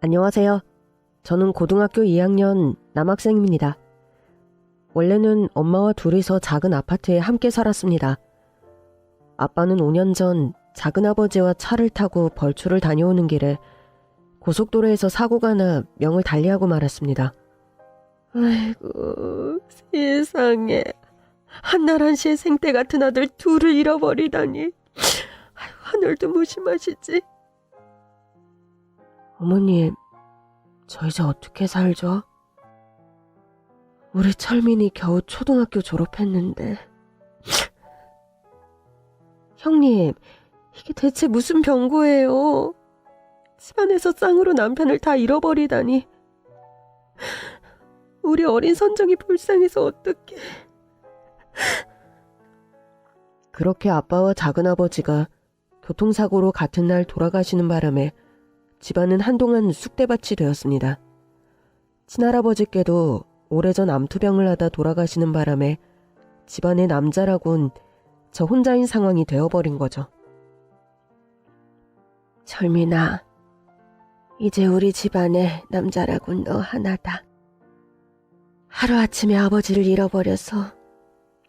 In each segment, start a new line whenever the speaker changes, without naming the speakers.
안녕하세요. 저는 고등학교 2학년 남학생입니다. 원래는 엄마와 둘이서 작은 아파트에 함께 살았습니다. 아빠는 5년 전 작은아버지와 차를 타고 벌초를 다녀오는 길에 고속도로에서 사고가 나 명을 달리하고 말았습니다.
아이고, 세상에. 한날 한시에 생떼 같은 아들 둘을 잃어버리다니. 아유, 하늘도 무심하시지.
어머님, 저 이제 어떻게 살죠? 우리 철민이 겨우 초등학교 졸업했는데.
형님, 이게 대체 무슨 병고예요? 집안에서 쌍으로 남편을 다 잃어버리다니. 우리 어린 선정이 불쌍해서 어떡해.
그렇게 아빠와 작은아버지가 교통사고로 같은 날 돌아가시는 바람에 집안은 한동안 쑥대밭이 되었습니다. 친할아버지께도 오래전 암투병을 하다 돌아가시는 바람에 집안의 남자라곤 저 혼자인 상황이 되어버린 거죠.
철민아, 이제 우리 집안에 남자라곤 너 하나다. 하루아침에 아버지를 잃어버려서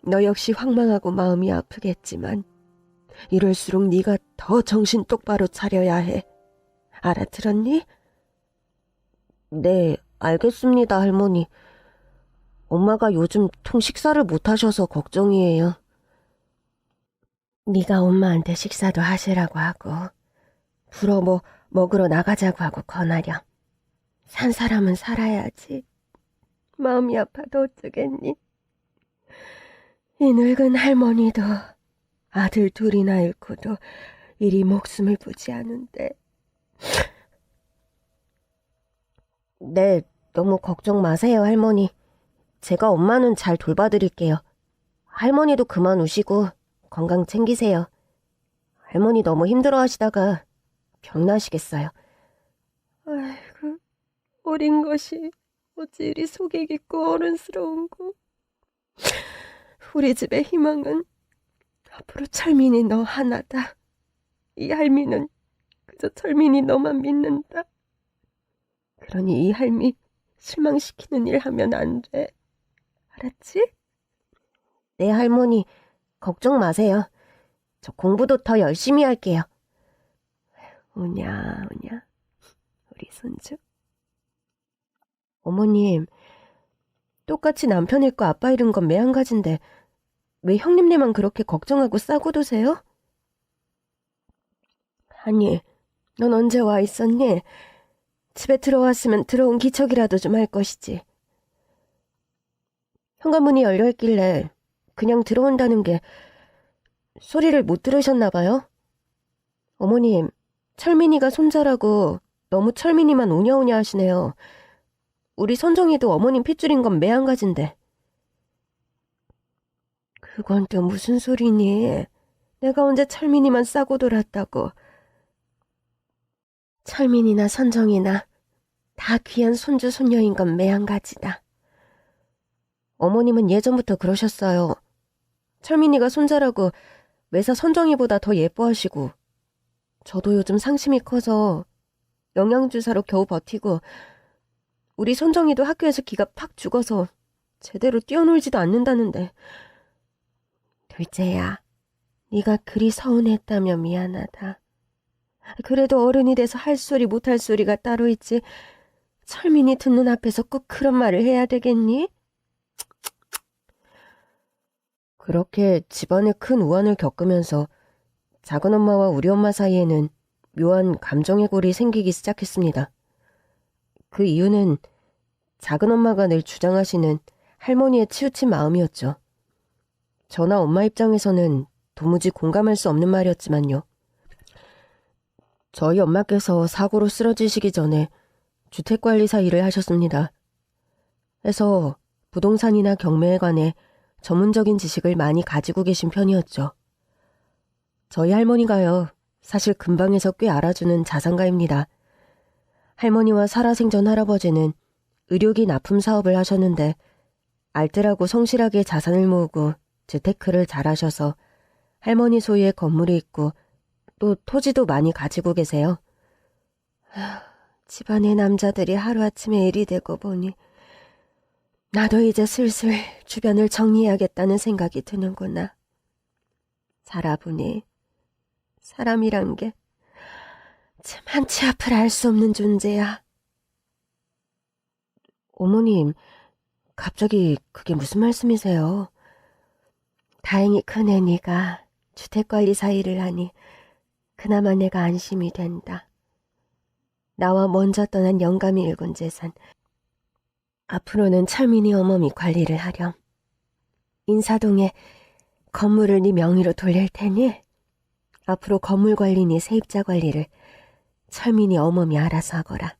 너 역시 황망하고 마음이 아프겠지만 이럴수록 네가 더 정신 똑바로 차려야 해. 알아들었니?
네, 알겠습니다, 할머니. 엄마가 요즘 통 식사를 못 하셔서 걱정이에요.
네가 엄마한테 식사도 하시라고 하고 불어 먹으러 나가자고 하고 권하렴. 산 사람은 살아야지. 마음이 아파도 어쩌겠니? 이 늙은 할머니도 아들 둘이나 잃고도 이리 목숨을 부지하는데.
네, 너무 걱정 마세요, 할머니. 제가 엄마는 잘 돌봐드릴게요. 할머니도 그만 우시고 건강 챙기세요. 할머니 너무 힘들어하시다가 병나시겠어요.
아이고, 어린 것이 어찌 이리 속이 깊고 어른스러운고. 우리 집의 희망은 앞으로 철민이 너 하나다. 이 할미는 그저 철민이 너만 믿는다. 그러니 이 할미 실망시키는 일 하면 안 돼. 알았지?
네, 할머니. 걱정 마세요. 저 공부도 더 열심히 할게요.
우냐 우리 손주.
어머님, 똑같이 남편 잃고 아빠 잃은 건 매한가지인데 왜 형님네만 그렇게 걱정하고 싸고 두세요?
아니, 넌 언제 와 있었니? 집에 들어왔으면 들어온 기척이라도 좀 할 것이지.
현관문이 열려있길래 그냥 들어온다는 게 소리를 못 들으셨나 봐요. 어머님, 철민이가 손자라고 너무 철민이만 오냐오냐 하시네요. 우리 선정이도 어머님 핏줄인 건 매한가지인데.
그건 또 무슨 소리니? 내가 언제 철민이만 싸고 돌았다고. 철민이나 선정이나 다 귀한 손주 손녀인 건 매한가지다.
어머님은 예전부터 그러셨어요. 철민이가 손자라고 매사 선정이보다 더 예뻐하시고, 저도 요즘 상심이 커서 영양주사로 겨우 버티고, 우리 선정이도 학교에서 기가 팍 죽어서 제대로 뛰어놀지도 않는다는데.
둘째야, 네가 그리 서운했다며 미안하다. 그래도 어른이 돼서 할 소리 못할 소리가 따로 있지. 철민이 듣는 앞에서 꼭 그런 말을 해야 되겠니?
그렇게 집안에 큰 우환을 겪으면서 작은엄마와 우리 엄마 사이에는 묘한 감정의 골이 생기기 시작했습니다. 그 이유는 작은엄마가 늘 주장하시는 할머니의 치우친 마음이었죠. 저나 엄마 입장에서는 도무지 공감할 수 없는 말이었지만요. 저희 엄마께서 사고로 쓰러지시기 전에 주택관리사 일을 하셨습니다. 해서 부동산이나 경매에 관해 전문적인 지식을 많이 가지고 계신 편이었죠. 저희 할머니가요, 사실 근방에서 꽤 알아주는 자산가입니다. 할머니와 살아생전 할아버지는 의료기 납품 사업을 하셨는데 알뜰하고 성실하게 자산을 모으고 재테크를 잘하셔서 할머니 소유의 건물이 있고 또 토지도 많이 가지고 계세요.
집안의 남자들이 하루아침에 일이 되고 보니 나도 이제 슬슬 주변을 정리해야겠다는 생각이 드는구나. 살아보니 사람이란 게 참 한치 앞을 알 수 없는 존재야.
어머님, 갑자기 그게 무슨 말씀이세요?
다행히 큰애 네가 주택관리사 일을 하니 그나마 내가 안심이 된다. 나와 먼저 떠난 영감이 일군 재산, 앞으로는 철민이 어머니 관리를 하렴. 인사동에 건물을 네 명의로 돌릴 테니 앞으로 건물 관리니 세입자 관리를 철민이 어머니 알아서 하거라.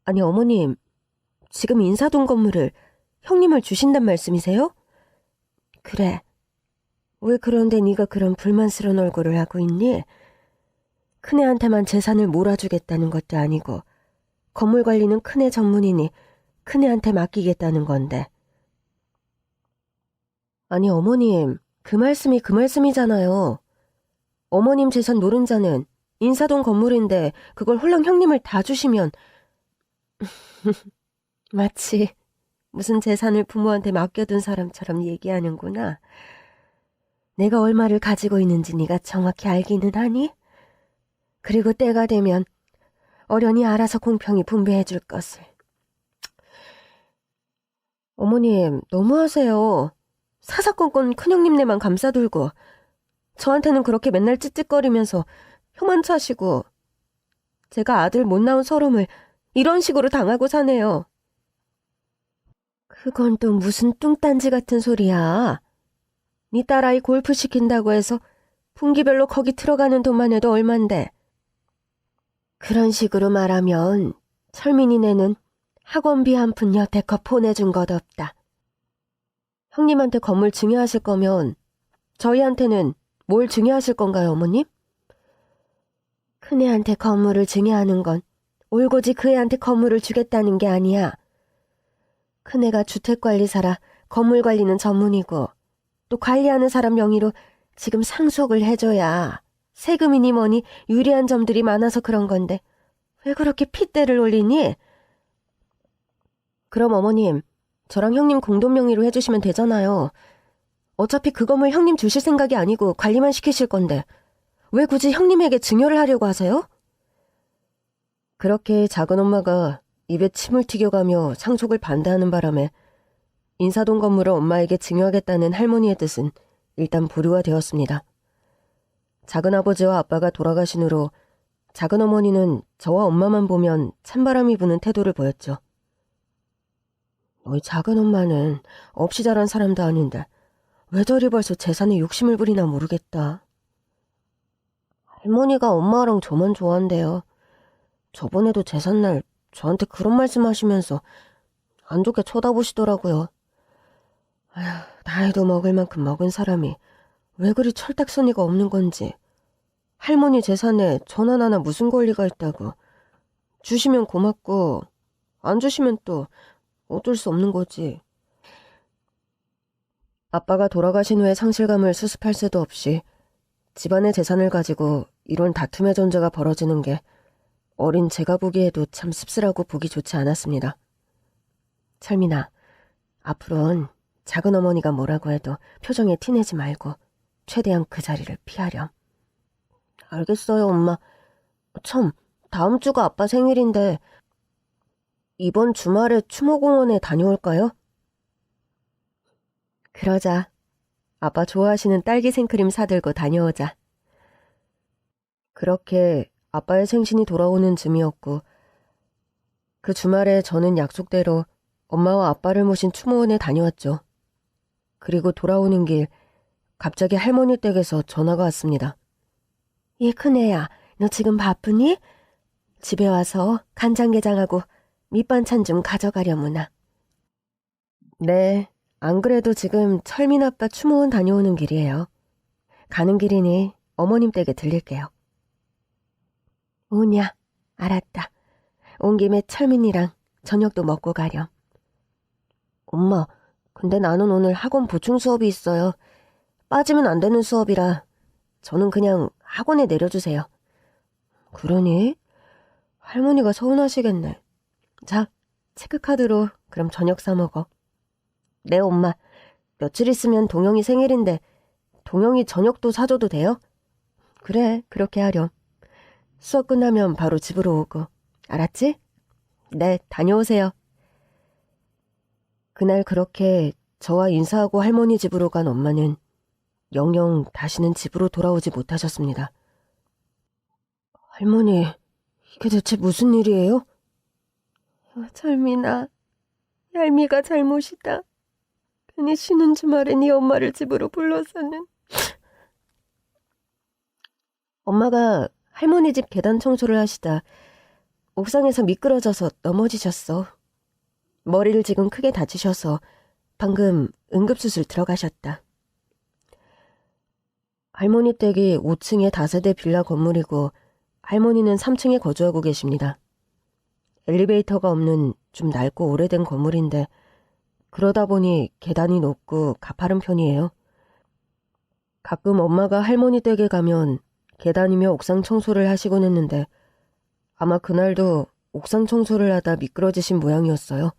아니 어머님, 지금 인사동 건물을 형님을 주신단 말씀이세요?
그래. 왜 그런데 네가 그런 불만스러운 얼굴을 하고 있니? 큰애한테만 재산을 몰아주겠다는 것도 아니고 건물 관리는 큰애 전문이니 큰애한테 맡기겠다는 건데.
아니 어머님, 그 말씀이 그 말씀이잖아요. 어머님 재산 노른자는 인사동 건물인데 그걸 홀랑 형님을 다 주시면
마치 무슨 재산을 부모한테 맡겨둔 사람처럼 얘기하는구나. 내가 얼마를 가지고 있는지 네가 정확히 알기는 하니? 그리고 때가 되면 어련히 알아서 공평히 분배해 줄 것을.
어머님, 너무하세요. 사사건건 큰형님네만 감싸들고 저한테는 그렇게 맨날 찌찌거리면서 혀만 차시고 제가 아들 못 낳은 서름을 이런 식으로 당하고 사네요.
그건 또 무슨 뚱딴지 같은 소리야. 네 딸아이 골프 시킨다고 해서 분기별로 거기 들어가는 돈만 해도 얼만데. 그런 식으로 말하면 철민이네는 학원비 한 푼 여태껏 보내준 것 없다.
형님한테 건물 증여하실 거면 저희한테는 뭘 증여하실 건가요, 어머님?
큰애한테 건물을 증여하는 건 올고지 그 애한테 건물을 주겠다는 게 아니야. 큰애가 주택관리사라 건물 관리는 전문이고 또 관리하는 사람 명의로 지금 상속을 해줘야 세금이니 뭐니 유리한 점들이 많아서 그런 건데 왜 그렇게 핏대를 올리니?
그럼 어머님, 저랑 형님 공동 명의로 해주시면 되잖아요. 어차피 그 건물 형님 주실 생각이 아니고 관리만 시키실 건데 왜 굳이 형님에게 증여를 하려고 하세요? 그렇게 작은 엄마가 입에 침을 튀겨가며 상속을 반대하는 바람에 인사동 건물을 엄마에게 증여하겠다는 할머니의 뜻은 일단 보류가 되었습니다. 작은 아버지와 아빠가 돌아가신 후로 작은 어머니는 저와 엄마만 보면 찬바람이 부는 태도를 보였죠. 너희 작은 엄마는 없이 자란 사람도 아닌데 왜 저리 벌써 재산에 욕심을 부리나 모르겠다. 할머니가 엄마랑 저만 좋아한대요. 저번에도 재산날 저한테 그런 말씀하시면서 안 좋게 쳐다보시더라고요. 아휴, 나이도 먹을 만큼 먹은 사람이 왜 그리 철딱서니가 없는 건지. 할머니 재산에 전 하나나 무슨 권리가 있다고. 주시면 고맙고 안 주시면 또 어쩔 수 없는 거지. 아빠가 돌아가신 후에 상실감을 수습할 새도 없이 집안의 재산을 가지고 이런 다툼의 전제가 벌어지는 게 어린 제가 보기에도 참 씁쓸하고 보기 좋지 않았습니다. 철민아, 앞으로는 작은 어머니가 뭐라고 해도 표정에 티내지 말고 최대한 그 자리를 피하렴. 알겠어요, 엄마. 참, 다음 주가 아빠 생일인데 이번 주말에 추모공원에 다녀올까요? 그러자. 아빠 좋아하시는 딸기 생크림 사들고 다녀오자. 그렇게 아빠의 생신이 돌아오는 즈음이었고 그 주말에 저는 약속대로 엄마와 아빠를 모신 추모원에 다녀왔죠. 그리고 돌아오는 길 갑자기 할머니 댁에서 전화가 왔습니다.
얘 큰애야, 너 지금 바쁘니? 집에 와서 간장게장하고 밑반찬 좀 가져가려무나.
네, 안 그래도 지금 철민 아빠 추모원 다녀오는 길이에요. 가는 길이니 어머님 댁에 들릴게요.
오냐, 알았다. 온 김에 철민이랑 저녁도 먹고 가렴.
엄마, 근데 나는 오늘 학원 보충 수업이 있어요. 빠지면 안 되는 수업이라 저는 그냥 학원에 내려주세요. 그러니? 할머니가 서운하시겠네. 자, 체크카드로 그럼 저녁 사 먹어. 네, 엄마. 며칠 있으면 동영이 생일인데 동영이 저녁도 사줘도 돼요? 그래, 그렇게 하렴. 수업 끝나면 바로 집으로 오고. 알았지? 네, 다녀오세요. 그날 그렇게 저와 인사하고 할머니 집으로 간 엄마는 영영 다시는 집으로 돌아오지 못하셨습니다. 할머니, 이게 대체 무슨 일이에요?
철민아, 얄미가 잘못이다. 괜히 쉬는 주말에 네 엄마를 집으로 불러서는.
엄마가 할머니 집 계단 청소를 하시다 옥상에서 미끄러져서 넘어지셨어. 머리를 지금 크게 다치셔서 방금 응급수술 들어가셨다. 할머니 댁이 5층의 다세대 빌라 건물이고 할머니는 3층에 거주하고 계십니다. 엘리베이터가 없는 좀 낡고 오래된 건물인데 그러다 보니 계단이 높고 가파른 편이에요. 가끔 엄마가 할머니 댁에 가면 계단이며 옥상 청소를 하시곤 했는데 아마 그날도 옥상 청소를 하다 미끄러지신 모양이었어요.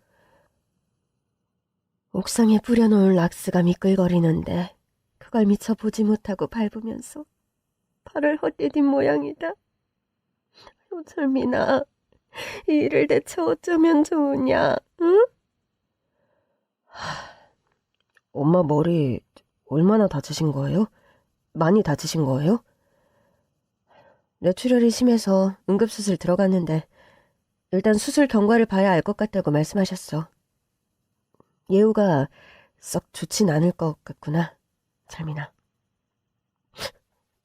옥상에 뿌려놓은 락스가 미끌거리는데 그걸 미처 보지 못하고 밟으면서 발을 헛디딘 모양이다. 철민아, 이 일을 대체 어쩌면 좋으냐, 응?
엄마 머리 얼마나 다치신 거예요? 많이 다치신 거예요? 뇌출혈이 심해서 응급수술 들어갔는데 일단 수술 경과를 봐야 알 것 같다고 말씀하셨어. 예후가 썩 좋진 않을 것 같구나, 철민아.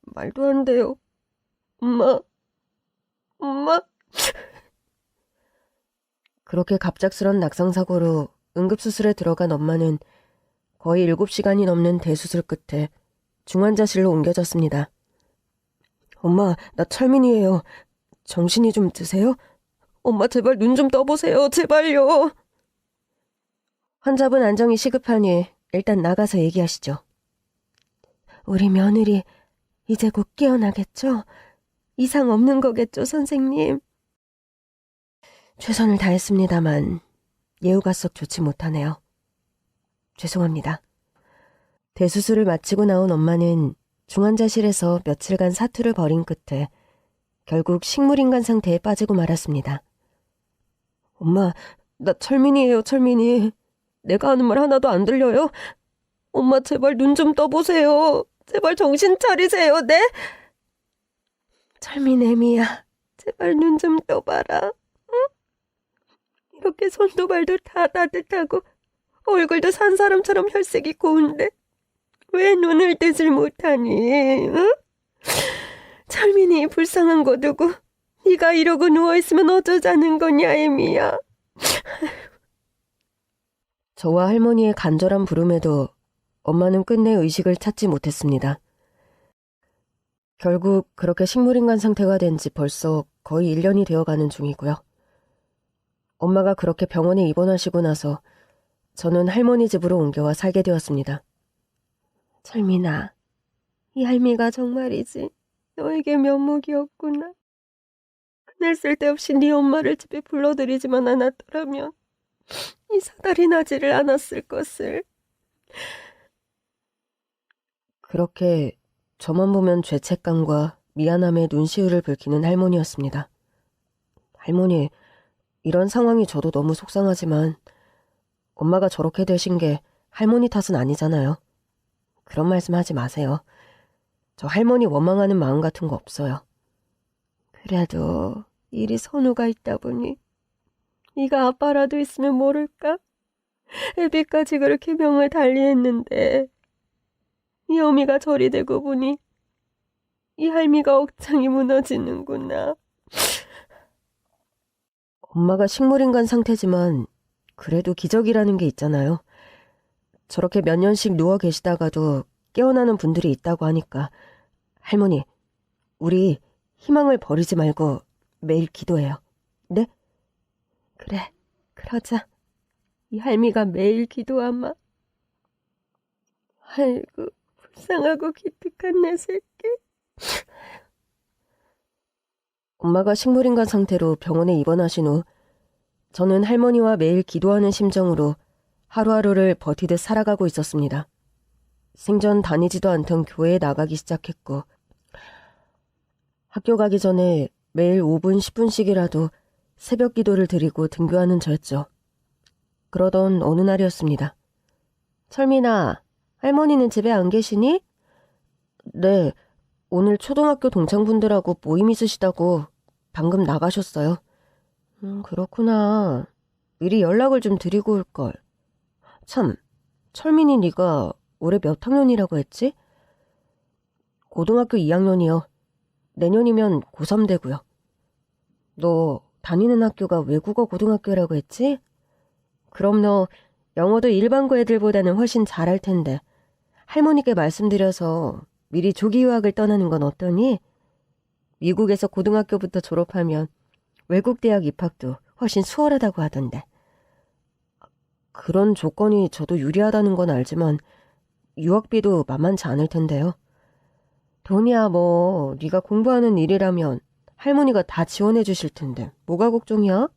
말도 안 돼요. 엄마.
그렇게 갑작스런 낙상사고로 응급수술에 들어간 엄마는 거의 7시간이 넘는 대수술 끝에 중환자실로 옮겨졌습니다. 엄마, 나 철민이에요. 정신이 좀 드세요? 엄마 제발 눈 좀 떠보세요. 제발요. 환자분 안정이 시급하니 일단 나가서 얘기하시죠.
우리 며느리 이제 곧 깨어나겠죠? 이상 없는 거겠죠, 선생님?
최선을 다했습니다만 예후가 썩 좋지 못하네요. 죄송합니다. 대수술을 마치고 나온 엄마는 중환자실에서 며칠간 사투를 벌인 끝에 결국 식물인간 상태에 빠지고 말았습니다. 엄마, 나 철민이에요, 철민이. 내가 하는 말 하나도 안 들려요? 엄마 제발 눈 좀 떠보세요. 제발 정신 차리세요, 네?
철민애미야, 제발 눈 좀 떠봐라. 응? 이렇게 손도 발도 다 따뜻하고 얼굴도 산 사람처럼 혈색이 고운데 왜 눈을 뜨질 못하니? 응? 철민이 불쌍한 거 두고 네가 이러고 누워있으면 어쩌자는 거냐, 애미야.
저와 할머니의 간절한 부름에도 엄마는 끝내 의식을 찾지 못했습니다. 결국 그렇게 식물인간 상태가 된 지 벌써 거의 1년이 되어가는 중이고요. 엄마가 그렇게 병원에 입원하시고 나서 저는 할머니 집으로 옮겨와 살게 되었습니다.
철민아, 이 할미가 정말이지 너에게 면목이었구나. 그날 쓸데없이 네 엄마를 집에 불러들이지만 않았더라면 이 사달이 나지를 않았을 것을.
그렇게 저만 보면 죄책감과 미안함에 눈시울을 붉히는 할머니였습니다. 할머니, 이런 상황이 저도 너무 속상하지만 엄마가 저렇게 되신 게 할머니 탓은 아니잖아요. 그런 말씀하지 마세요. 저 할머니 원망하는 마음 같은 거 없어요.
그래도 일이 선우가 있다 보니 네가 아빠라도 있으면 모를까? 애비까지 그렇게 병을 달리했는데 이 어미가 저리 되고 보니 이 할미가 억장이 무너지는구나.
엄마가 식물인간 상태지만 그래도 기적이라는 게 있잖아요. 저렇게 몇 년씩 누워 계시다가도 깨어나는 분들이 있다고 하니까 할머니, 우리 희망을 버리지 말고 매일 기도해요. 네?
그래, 그러자. 이 할미가 매일 기도하마. 아이고, 불쌍하고 기특한 내 새끼.
엄마가 식물인간 상태로 병원에 입원하신 후 저는 할머니와 매일 기도하는 심정으로 하루하루를 버티듯 살아가고 있었습니다. 생전 다니지도 않던 교회에 나가기 시작했고 학교 가기 전에 매일 5분, 10분씩이라도 새벽 기도를 드리고 등교하는 저였죠. 그러던 어느 날이었습니다. 철민아, 할머니는 집에 안 계시니? 네, 오늘 초등학교 동창분들하고 모임 있으시다고 방금 나가셨어요. 그렇구나. 미리 연락을 좀 드리고 올걸. 참, 철민이 네가 올해 몇 학년이라고 했지? 고등학교 2학년이요. 내년이면 고3 되고요. 너 다니는 학교가 외국어 고등학교라고 했지? 그럼 너 영어도 일반고 애들보다는 훨씬 잘할 텐데 할머니께 말씀드려서 미리 조기 유학을 떠나는 건 어떠니? 미국에서 고등학교부터 졸업하면 외국 대학 입학도 훨씬 수월하다고 하던데. 그런 조건이 저도 유리하다는 건 알지만 유학비도 만만치 않을 텐데요. 돈이야 뭐 네가 공부하는 일이라면 할머니가 다 지원해 주실 텐데 뭐가 걱정이야?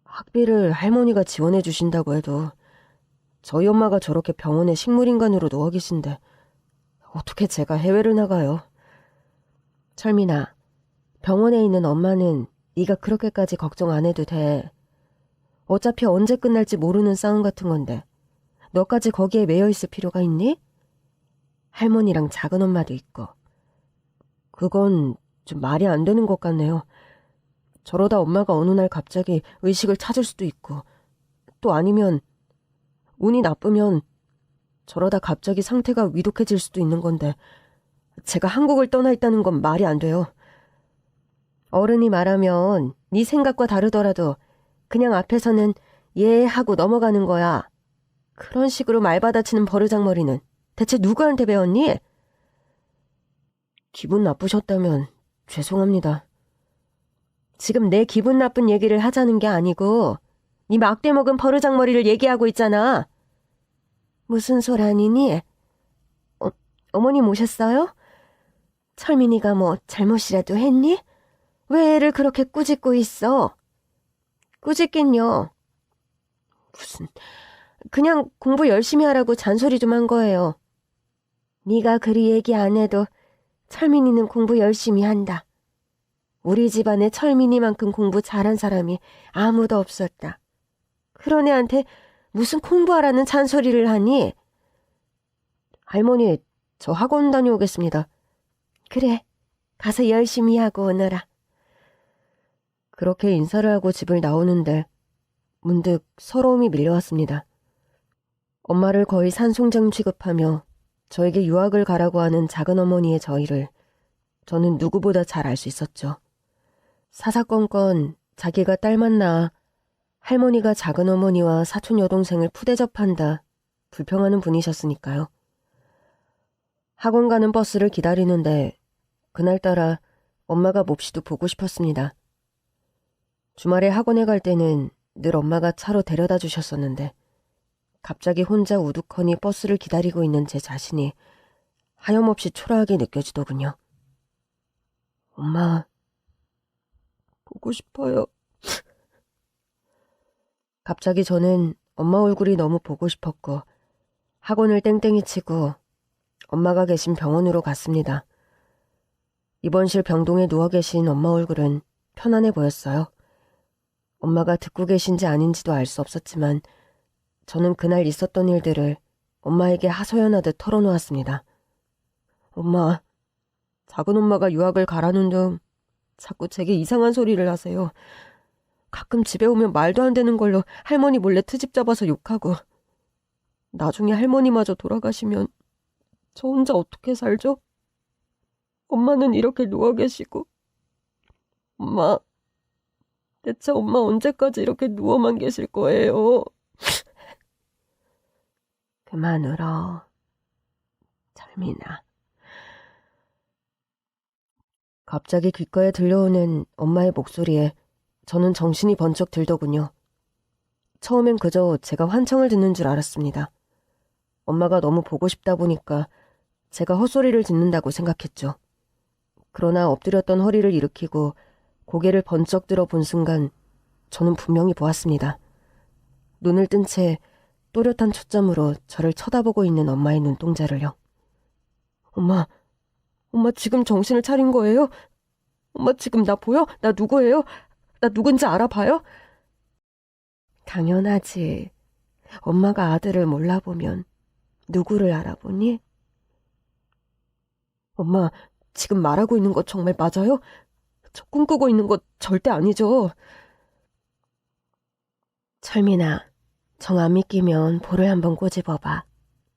학비를 할머니가 지원해 주신다고 해도 저희 엄마가 저렇게 병원에 식물인간으로 누워 계신데 어떻게 제가 해외를 나가요? 철민아, 병원에 있는 엄마는 네가 그렇게까지 걱정 안 해도 돼. 어차피 언제 끝날지 모르는 싸움 같은 건데 너까지 거기에 매여 있을 필요가 있니? 할머니랑 작은 엄마도 있고. 그건 좀 말이 안 되는 것 같네요. 저러다 엄마가 어느 날 갑자기 의식을 찾을 수도 있고 또 아니면 운이 나쁘면 저러다 갑자기 상태가 위독해질 수도 있는 건데 제가 한국을 떠나 있다는 건 말이 안 돼요. 어른이 말하면 네 생각과 다르더라도 그냥 앞에서는 예 하고 넘어가는 거야. 그런 식으로 말 받아치는 버르장머리는 대체 누구한테 배웠니? 기분 나쁘셨다면 죄송합니다. 지금 내 기분 나쁜 얘기를 하자는 게 아니고 네 막대 먹은 버르장머리를 얘기하고 있잖아. 무슨 소란이니? 어머님 오셨어요? 철민이가 뭐 잘못이라도 했니? 왜 애를 그렇게 꾸짖고 있어? 꾸짖긴요. 무슨 그냥 공부 열심히 하라고 잔소리 좀 한 거예요. 네가 그리 얘기 안 해도 철민이는 공부 열심히 한다. 우리 집안에 철민이만큼 공부 잘한 사람이 아무도 없었다. 그런 애한테 무슨 공부하라는 잔소리를 하니? 할머니, 저 학원 다녀오겠습니다. 그래, 가서 열심히 하고 오너라. 그렇게 인사를 하고 집을 나오는데 문득 서러움이 밀려왔습니다. 엄마를 거의 산송장 취급하며 저에게 유학을 가라고 하는 작은 어머니의 저희를 저는 누구보다 잘 알 수 있었죠. 사사건건 자기가 딸만 낳아 할머니가 작은 어머니와 사촌 여동생을 푸대접한다 불평하는 분이셨으니까요. 학원 가는 버스를 기다리는데 그날따라 엄마가 몹시도 보고 싶었습니다. 주말에 학원에 갈 때는 늘 엄마가 차로 데려다 주셨었는데 갑자기 혼자 우두커니 버스를 기다리고 있는 제 자신이 하염없이 초라하게 느껴지더군요. 엄마, 보고 싶어요. 갑자기 저는 엄마 얼굴이 너무 보고 싶었고 학원을 땡땡이 치고 엄마가 계신 병원으로 갔습니다. 입원실 병동에 누워 계신 엄마 얼굴은 편안해 보였어요. 엄마가 듣고 계신지 아닌지도 알 수 없었지만 저는 그날 있었던 일들을 엄마에게 하소연하듯 털어놓았습니다. 엄마, 작은 엄마가 유학을 가라는 둥 자꾸 제게 이상한 소리를 하세요. 가끔 집에 오면 말도 안 되는 걸로 할머니 몰래 트집 잡아서 욕하고 나중에 할머니마저 돌아가시면 저 혼자 어떻게 살죠? 엄마는 이렇게 누워 계시고 엄마, 대체 엄마 언제까지 이렇게 누워만 계실 거예요? 그만 울어, 철민아. 갑자기 귓가에 들려오는 엄마의 목소리에 저는 정신이 번쩍 들더군요. 처음엔 그저 제가 환청을 듣는 줄 알았습니다. 엄마가 너무 보고 싶다 보니까 제가 헛소리를 듣는다고 생각했죠. 그러나 엎드렸던 허리를 일으키고 고개를 번쩍 들어 본 순간 저는 분명히 보았습니다. 눈을 뜬 채 또렷한 초점으로 저를 쳐다보고 있는 엄마의 눈동자를요. 엄마 지금 정신을 차린 거예요? 엄마 지금 나 보여? 나 누구예요? 나 누군지 알아봐요?
당연하지. 엄마가 아들을 몰라보면 누구를 알아보니?
엄마, 지금 말하고 있는 거 정말 맞아요? 저 꿈꾸고 있는 거 절대 아니죠?
철민아, 정 안 믿기면 볼을 한번 꼬집어봐.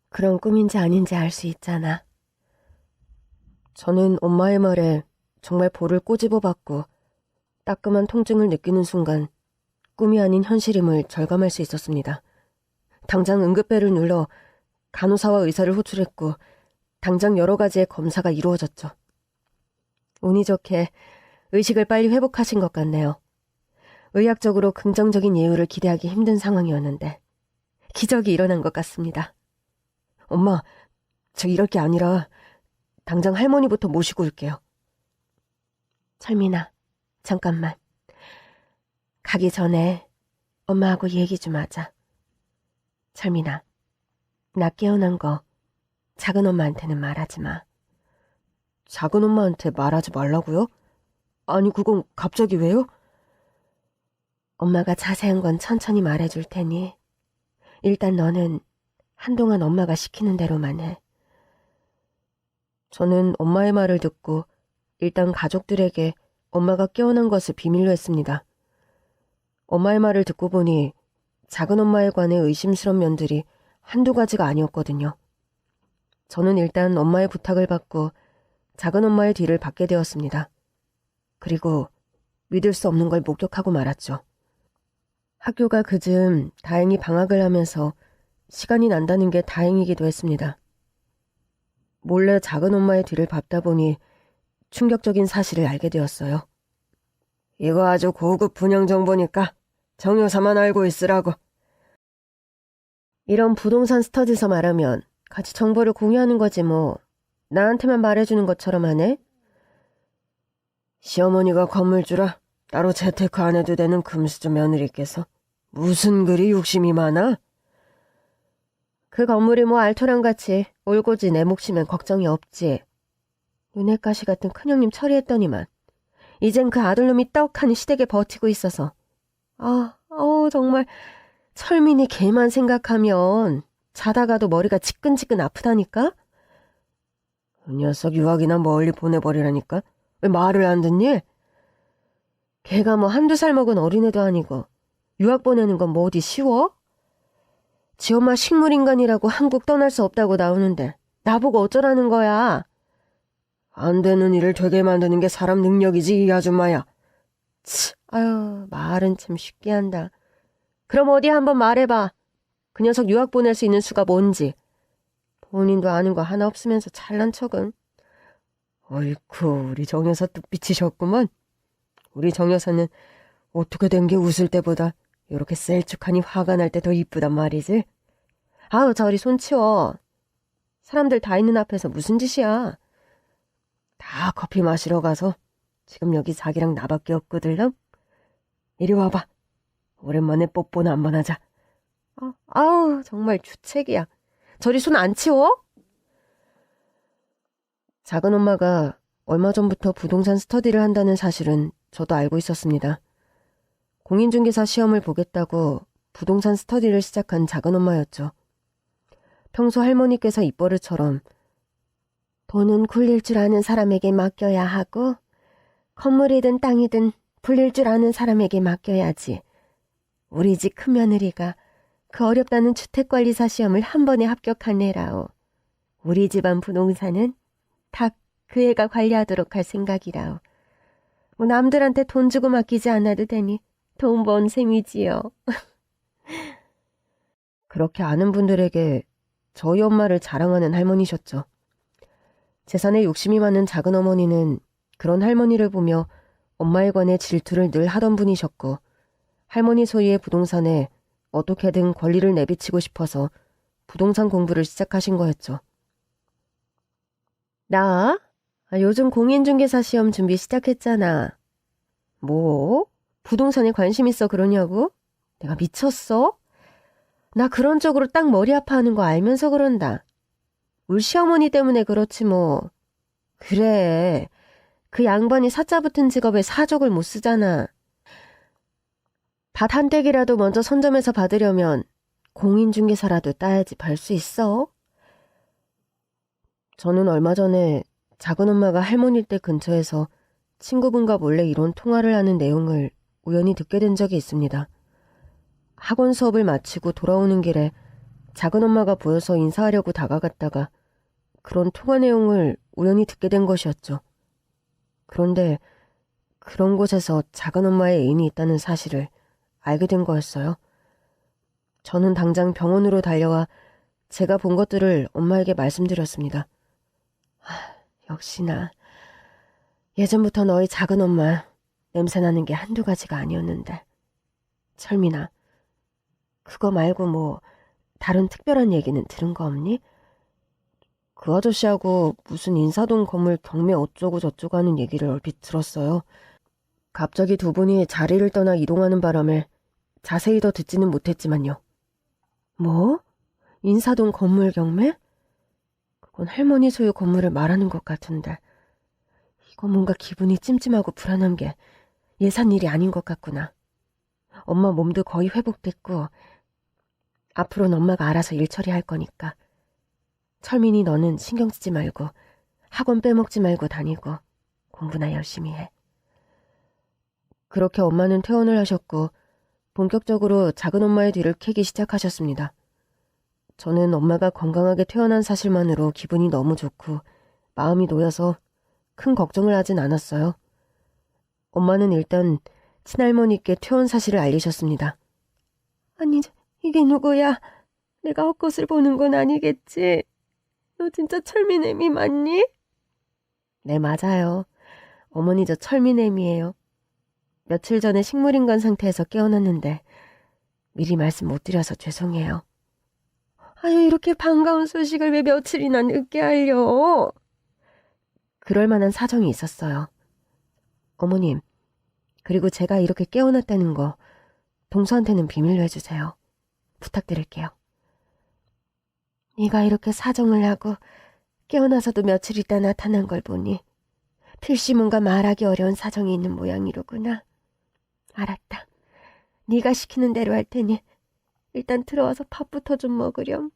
그런 꿈인지 아닌지 알 수 있잖아.
저는 엄마의 말에 정말 볼을 꼬집어봤고 따끔한 통증을 느끼는 순간 꿈이 아닌 현실임을 절감할 수 있었습니다. 당장 응급벨을 눌러 간호사와 의사를 호출했고 당장 여러 가지의 검사가 이루어졌죠. 운이 좋게 의식을 빨리 회복하신 것 같네요. 의학적으로 긍정적인 예후를 기대하기 힘든 상황이었는데 기적이 일어난 것 같습니다. 엄마, 저 이럴 게 아니라 당장 할머니부터 모시고 올게요.
철민아, 잠깐만. 가기 전에 엄마하고 얘기 좀 하자. 철민아, 나 깨어난 거 작은 엄마한테는 말하지 마.
작은 엄마한테 말하지 말라고요? 아니, 그건 갑자기 왜요?
엄마가 자세한 건 천천히 말해줄 테니 일단 너는 한동안 엄마가 시키는 대로만 해.
저는 엄마의 말을 듣고 일단 가족들에게 엄마가 깨어난 것을 비밀로 했습니다. 엄마의 말을 듣고 보니 작은 엄마에 관해 의심스러운 면들이 한두 가지가 아니었거든요. 저는 일단 엄마의 부탁을 받고 작은 엄마의 뒤를 받게 되었습니다. 그리고 믿을 수 없는 걸 목격하고 말았죠. 학교가 그즘 다행히 방학을 하면서 시간이 난다는 게 다행이기도 했습니다. 몰래 작은 엄마의 뒤를 밟다 보니 충격적인 사실을 알게 되었어요. 이거 아주 고급 분양 정보니까 정여사만 알고 있으라고. 이런 부동산 스터디서 말하면 같이 정보를 공유하는 거지 뭐. 나한테만 말해주는 것처럼 하네. 시어머니가 건물주라 따로 재테크 안 해도 되는 금수저 며느리께서 무슨 그리 욕심이 많아? 그 건물이 뭐 알토란같이 올고지 내 몫이면 걱정이 없지. 눈엣가시 같은 큰형님 처리했더니만 이젠 그 아들놈이 떡하니 시댁에 버티고 있어서 정말 철민이 걔만 생각하면 자다가도 머리가 지끈지끈 아프다니까? 그 녀석 유학이나 멀리 보내버리라니까? 왜 말을 안 듣니? 걔가 뭐 한두 살 먹은 어린애도 아니고 유학 보내는 건 뭐 어디 쉬워? 지 엄마 식물인간이라고 한국 떠날 수 없다고 나오는데 나보고 어쩌라는 거야? 안 되는 일을 되게 만드는 게 사람 능력이지 이 아줌마야. 말은 참 쉽게 한다. 그럼 어디 한번 말해봐. 그 녀석 유학 보낼 수 있는 수가 뭔지. 본인도 아는 거 하나 없으면서 잘난 척은. 어이쿠, 우리 정 여사 뜻빛이셨구먼. 우리 정 여사는 어떻게 된 게 웃을 때보다 이렇게 셀쭉하니 화가 날 때 더 이쁘단 말이지. 저리 손 치워. 사람들 다 있는 앞에서 무슨 짓이야. 다 커피 마시러 가서 지금 여기 자기랑 나밖에 없거든. 이리 와봐. 오랜만에 뽀뽀나 한번 하자. 정말 주책이야. 저리 손 안 치워? 작은 엄마가 얼마 전부터 부동산 스터디를 한다는 사실은 저도 알고 있었습니다. 공인중개사 시험을 보겠다고 부동산 스터디를 시작한 작은 엄마였죠. 평소 할머니께서 입버릇처럼
돈은 굴릴 줄 아는 사람에게 맡겨야 하고 건물이든 땅이든 불릴 줄 아는 사람에게 맡겨야지. 우리 집 큰며느리가 그 어렵다는 주택관리사 시험을 한 번에 합격한 애라오. 우리 집안 부동산은 다 그 애가 관리하도록 할 생각이라오. 뭐 남들한테 돈 주고 맡기지 않아도 되니 돈 번 셈이지요.
그렇게 아는 분들에게 저희 엄마를 자랑하는 할머니셨죠. 재산에 욕심이 많은 작은 어머니는 그런 할머니를 보며 엄마에 관해 질투를 늘 하던 분이셨고 할머니 소유의 부동산에 어떻게든 권리를 내비치고 싶어서 부동산 공부를 시작하신 거였죠. 나? 요즘 공인중개사 시험 준비 시작했잖아. 뭐? 부동산에 관심 있어 그러냐고? 내가 미쳤어? 나 그런 쪽으로 딱 머리 아파하는 거 알면서 그런다. 우리 시어머니 때문에 그렇지 뭐. 그래. 그 양반이 사자 붙은 직업에 사족을 못 쓰잖아. 밭 한 떼기라도 먼저 선점해서 받으려면 공인중개사라도 따야지 벌 수 있어. 저는 얼마 전에 작은 엄마가 할머니 댁 근처에서 친구분과 몰래 이론 통화를 하는 내용을 우연히 듣게 된 적이 있습니다. 학원 수업을 마치고 돌아오는 길에 작은 엄마가 보여서 인사하려고 다가갔다가 그런 통화 내용을 우연히 듣게 된 것이었죠. 그런데 그런 곳에서 작은 엄마의 애인이 있다는 사실을 알게 된 거였어요. 저는 당장 병원으로 달려와 제가 본 것들을 엄마에게 말씀드렸습니다. 역시나 예전부터 너희 작은 엄마 냄새나는 게 한두 가지가 아니었는데. 철민아, 그거 말고 뭐 다른 특별한 얘기는 들은 거 없니? 그 아저씨하고 무슨 인사동 건물 경매 어쩌고 저쩌고 하는 얘기를 얼핏 들었어요. 갑자기 두 분이 자리를 떠나 이동하는 바람에 자세히 더 듣지는 못했지만요. 뭐? 인사동 건물 경매? 그건 할머니 소유 건물을 말하는 것 같은데 이거 뭔가 기분이 찜찜하고 불안한 게 예산 일이 아닌 것 같구나. 엄마 몸도 거의 회복됐고 앞으로는 엄마가 알아서 일 처리할 거니까. 철민이 너는 신경 쓰지 말고 학원 빼먹지 말고 다니고 공부나 열심히 해. 그렇게 엄마는 퇴원을 하셨고 본격적으로 작은 엄마의 뒤를 캐기 시작하셨습니다. 저는 엄마가 건강하게 퇴원한 사실만으로 기분이 너무 좋고 마음이 놓여서 큰 걱정을 하진 않았어요. 엄마는 일단 친할머니께 퇴원 사실을 알리셨습니다. 아니, 이게 누구야? 내가 헛것을 보는 건 아니겠지? 너 진짜 철민애미 맞니? 네, 맞아요. 어머니 저 철민애미예요. 며칠 전에 식물인간 상태에서 깨어났는데 미리 말씀 못 드려서 죄송해요. 아유, 이렇게 반가운 소식을 왜 며칠이나 늦게 알려? 그럴 만한 사정이 있었어요. 어머님, 그리고 제가 이렇게 깨어났다는 거 동서한테는 비밀로 해주세요. 부탁드릴게요. 네가 이렇게 사정을 하고 깨어나서도 며칠 있다 나타난 걸 보니 필시 뭔가 말하기 어려운 사정이 있는 모양이로구나. 알았다. 네가 시키는 대로 할 테니 일단 들어와서 밥부터 좀 먹으렴.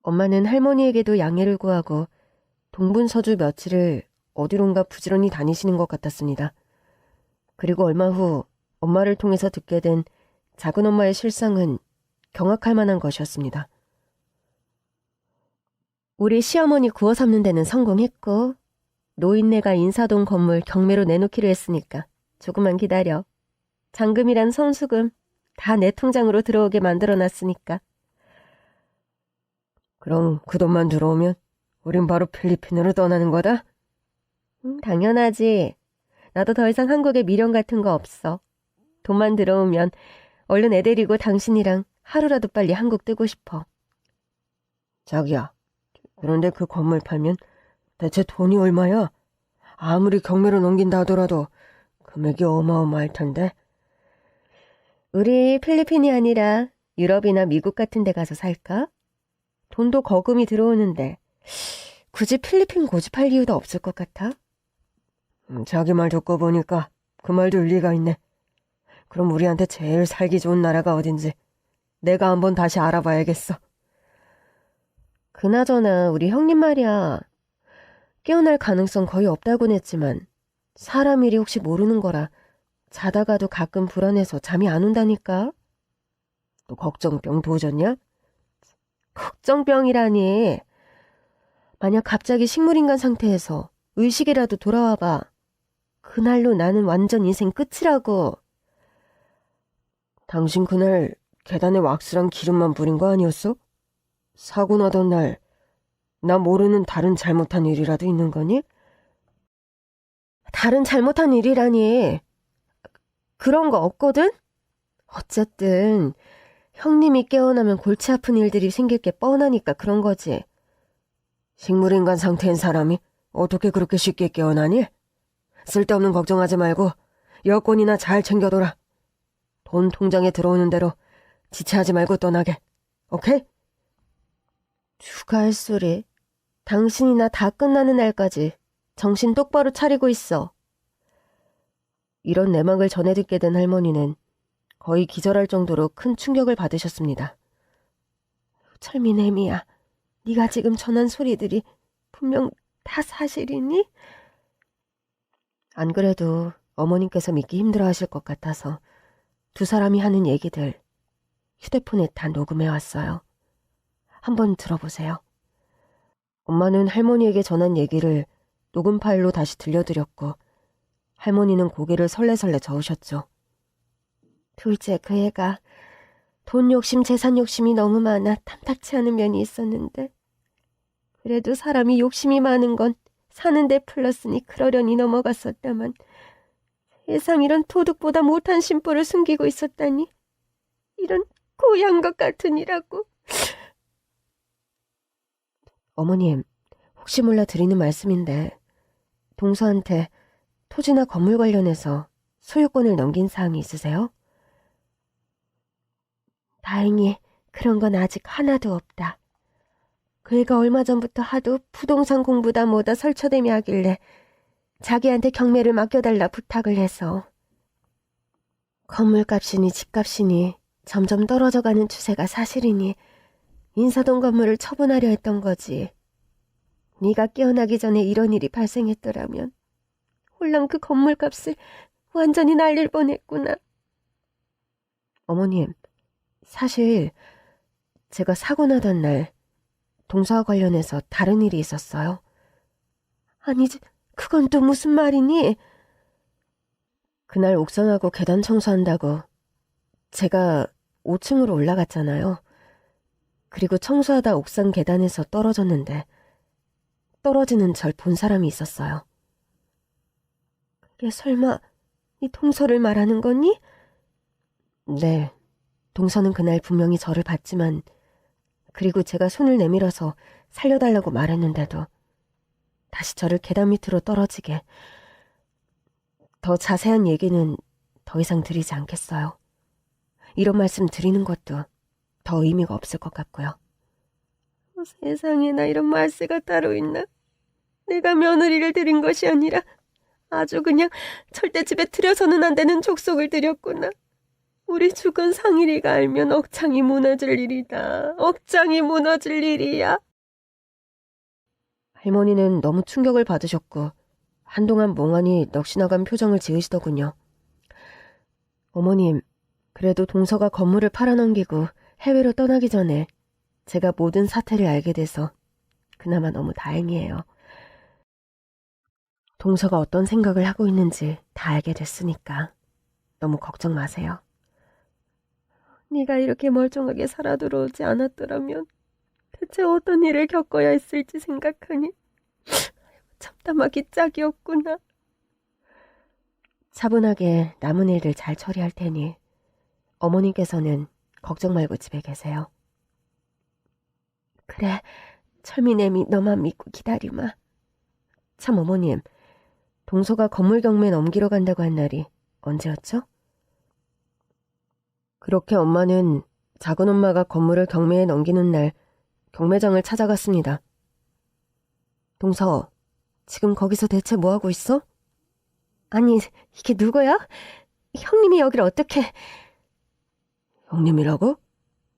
엄마는 할머니에게도 양해를 구하고 동분서주 며칠을 어디론가 부지런히 다니시는 것 같았습니다. 그리고 얼마 후 엄마를 통해서 듣게 된 작은 엄마의 실상은 경악할 만한 것이었습니다. 우리 시어머니 구워 삶는 데는 성공했고 노인네가 인사동 건물 경매로 내놓기로 했으니까 조금만 기다려. 잔금이란 성수금 다 내 통장으로 들어오게 만들어놨으니까. 그럼 그 돈만 들어오면 우린 바로 필리핀으로 떠나는 거다? 당연하지. 나도 더 이상 한국에 미련 같은 거 없어. 돈만 들어오면 얼른 애 데리고 당신이랑 하루라도 빨리 한국 뜨고 싶어. 자기야, 그런데 그 건물 팔면 대체 돈이 얼마야? 아무리 경매로 넘긴다 하더라도 금액이 어마어마할 텐데. 우리 필리핀이 아니라 유럽이나 미국 같은 데 가서 살까? 돈도 거금이 들어오는데 굳이 필리핀 고집할 이유도 없을 것 같아. 자기 말 듣고 보니까 그 말도 일리가 있네. 그럼 우리한테 제일 살기 좋은 나라가 어딘지 내가 한번 다시 알아봐야겠어. 그나저나 우리 형님 말이야. 깨어날 가능성 거의 없다곤 했지만 사람 일이 혹시 모르는 거라 자다가도 가끔 불안해서 잠이 안 온다니까. 너 걱정병 도졌냐? 걱정병이라니. 만약 갑자기 식물인간 상태에서 의식이라도 돌아와봐. 그날로 나는 완전 인생 끝이라고. 당신 그날 계단에 왁스랑 기름만 뿌린 거 아니었어? 사고 나던 날 나 모르는 다른 잘못한 일이라도 있는 거니? 다른 잘못한 일이라니. 그런 거 없거든? 어쨌든 형님이 깨어나면 골치 아픈 일들이 생길 게 뻔하니까 그런 거지. 식물인간 상태인 사람이 어떻게 그렇게 쉽게 깨어나니? 쓸데없는 걱정하지 말고 여권이나 잘 챙겨둬라. 돈 통장에 들어오는 대로 지체하지 말고 떠나게. 오케이?
누가 할 소리? 당신이나 다 끝나는 날까지 정신 똑바로 차리고 있어.
이런 내막을 전해 듣게 된 할머니는 거의 기절할 정도로 큰 충격을 받으셨습니다.
철민애미야, 네가 지금 전한 소리들이 분명 다 사실이니?
안 그래도 어머님께서 믿기 힘들어하실 것 같아서 두 사람이 하는 얘기들 휴대폰에 다 녹음해왔어요. 한번 들어보세요. 엄마는 할머니에게 전한 얘기를 녹음 파일로 다시 들려드렸고 할머니는 고개를 설레설레 저으셨죠.
둘째 그 애가 돈 욕심, 재산 욕심이 너무 많아 탐탁치 않은 면이 있었는데 그래도 사람이 욕심이 많은 건 사는데 플러스니 그러려니 넘어갔었다만 세상 이런 도둑보다 못한 심보를 숨기고 있었다니 이런 고얀 것 같으니라고.
어머님, 혹시 몰라 드리는 말씀인데 동서한테 토지나 건물 관련해서 소유권을 넘긴 사항이 있으세요?
다행히 그런 건 아직 하나도 없다. 그 애가 얼마 전부터 하도 부동산 공부다 뭐다 설쳐대며 하길래 자기한테 경매를 맡겨달라 부탁을 해서 건물값이니 집값이니 점점 떨어져가는 추세가 사실이니 인사동 건물을 처분하려 했던 거지. 네가 깨어나기 전에 이런 일이 발생했더라면 홀랑 그 건물값을 완전히 날릴 뻔했구나.
어머님, 사실 제가 사고 나던 날 동서와 관련해서 다른 일이 있었어요.
아니지, 그건 또 무슨 말이니?
그날 옥상하고 계단 청소한다고 제가 5층으로 올라갔잖아요. 그리고 청소하다 옥상 계단에서 떨어졌는데 떨어지는 절 본 사람이 있었어요.
그게 설마 이 동서를 말하는 거니?
네, 동서는 그날 분명히 저를 봤지만 그리고 제가 손을 내밀어서 살려달라고 말했는데도 다시 저를 계단 밑으로 떨어지게. 더 자세한 얘기는 더 이상 드리지 않겠어요. 이런 말씀 드리는 것도 더 의미가 없을 것 같고요.
세상에나 이런 말세가 따로 있나? 내가 며느리를 들인 것이 아니라 아주 그냥 절대 집에 들여서는 안 되는 족속을 들였구나. 우리 죽은 상일이가 알면 억장이 무너질 일이다. 억장이 무너질 일이야.
할머니는 너무 충격을 받으셨고 한동안 멍하니 넋이나간 표정을 지으시더군요. 어머님, 그래도 동서가 건물을 팔아넘기고 해외로 떠나기 전에 제가 모든 사태를 알게 돼서 그나마 너무 다행이에요. 동서가 어떤 생각을 하고 있는지 다 알게 됐으니까 너무 걱정 마세요.
네가 이렇게 멀쩡하게 살아 들어오지 않았더라면 대체 어떤 일을 겪어야 했을지 생각하니 참담하기 짝이 없구나.
차분하게 남은 일들 잘 처리할 테니 어머님께서는 걱정 말고 집에 계세요.
그래, 철민애미 너만 믿고 기다리마.
참 어머님, 동서가 건물 경매 넘기러 간다고 한 날이 언제였죠? 그렇게 엄마는 작은 엄마가 건물을 경매에 넘기는 날 경매장을 찾아갔습니다. 동서, 지금 거기서 대체 뭐하고 있어?
아니, 이게 누구야? 형님이 여길 어떻게...
형님이라고?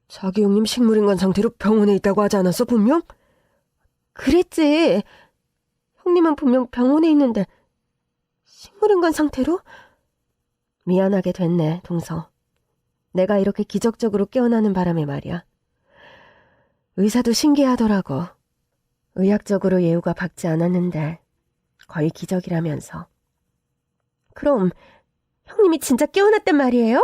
자기 형님 식물인간 상태로 병원에 있다고 하지 않았어, 분명?
그랬지. 형님은 분명 병원에 있는데 식물인간 상태로?
미안하게 됐네, 동서. 내가 이렇게 기적적으로 깨어나는 바람에 말이야. 의사도 신기하더라고. 의학적으로 예우가 박지 않았는데 거의 기적이라면서.
그럼 형님이 진짜 깨어났단 말이에요?